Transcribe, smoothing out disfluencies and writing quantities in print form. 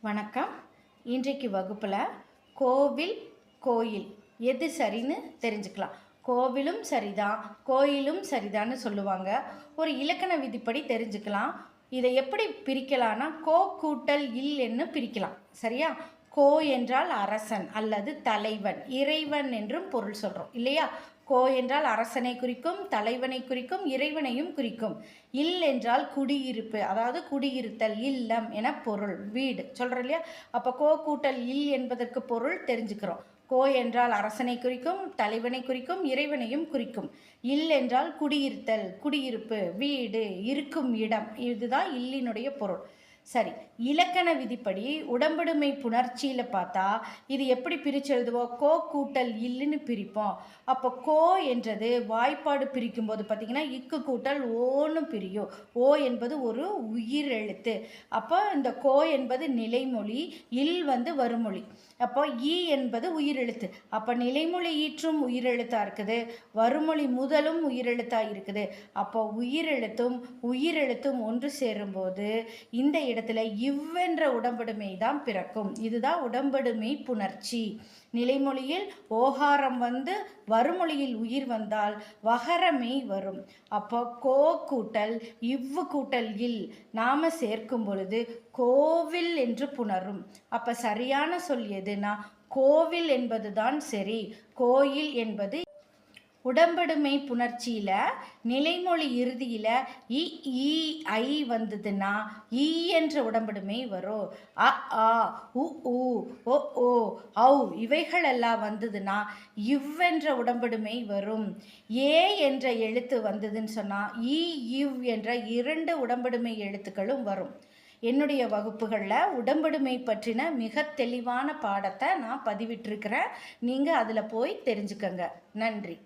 வணக்கம். இன்றைக்கு வகுப்பில் கோவில் கோயில் எது சரின்னு தெரிஞ்சுக்கலாம். கோவிலும் சரிதான், கோயிலும் சரிதான்னு சொல்லுவாங்க. ஒரு இலக்கண விதிப்படி தெரிஞ்சுக்கலாம். இதை எப்படி பிரிக்கலாம்னா கோ கூட்டல் இல் என்று பிரிக்கலாம். சரியா? கோ என்றால் அரசன் அல்லது தலைவன், இறைவன் என்றும் பொருள் சொல்கிறோம் இல்லையா? கோ என்றால் அரசனை குறிக்கும், தலைவனை குறிக்கும், இறைவனையும் குறிக்கும். இல் என்றால் குடியிருப்பு, அதாவது குடியிருத்தல், இல்லம் என பொருள், வீடு சொல்கிறோம் இல்லையா? அப்போ கோ கூட்டல் இல் என்பதற்கு பொருள் தெரிஞ்சுக்கிறோம். கோ என்றால் அரசனை குறிக்கும், தலைவனை குறிக்கும், இறைவனையும் குறிக்கும். இல் என்றால் குடியிருத்தல், குடியிருப்பு, வீடு, இருக்கும் இடம். இதுதான் இல்லினுடைய பொருள். சரி, இலக்கண விதிப்படி உடம்படுமை புணர்ச்சியில் பார்த்தா இது எப்படி பிரித்து எழுதுவோம்? கோ கூட்டல் இல்லுன்னு பிரிப்போம். அப்போ கோ என்றது வாய்ப்பாடு பிரிக்கும் போது பார்த்திங்கன்னா இக்கு கூட்டல் ஓன்னு பிரியும். ஓ என்பது ஒரு உயிர் எழுத்து. அப்போ இந்த கோ என்பது நிலைமொழி, இல் வருமொழி. அப்போ ஈ என்பது உயிரெழுத்து. அப்போ நிலைமொழி ஈற்றும் உயிரெழுத்தாக இருக்குது, வருமொழி முதலும் உயிரெழுத்தாக இருக்குது. அப்போ உயிரெழுத்தும் ஒன்று சேரும்போது இந்த இடத்துல இவ்வென்ற உடம்படுமை தான் பிறக்கும். இதுதான் உடம்படுமை புணர்ச்சி. நிலைமொழியில் ஓகாரம் வருமொழியில் உயிர் வந்தால் வகரமை வரும். அப்போ கோ கூட்டல் இவ்வு கூட்டல் இல் நாம சேர்க்கும் பொழுது கோவில் என்று புணரும். அப்ப சரியான சொல் எதுனா கோவில் என்பதுதான் சரி. கோயில் என்பது உடம்படுமை புணர்ச்சியில் நிலைமொழி இறுதியில் இ ஐ வந்ததுன்னா ஈ என்ற உடம்படுமை வரும். அ ஆ உ ஊ ஒ ஓ ஔ இவைகளெல்லாம் வந்ததுன்னா இவ்வென்ற உடம்படுமை வரும். ஏ என்ற எழுத்து வந்ததுன்னு சொன்னால் இவ் என்ற 2 உடம்படுமை எழுத்துக்களும் வரும். என்னுடைய வகுப்புகளில் உடம்படுமை பற்றின மிக தெளிவான பாடத்தை நான் பதிவிட்டிருக்கிறேன். நீங்கள் அதில் போய் தெரிஞ்சுக்கங்க. நன்றி.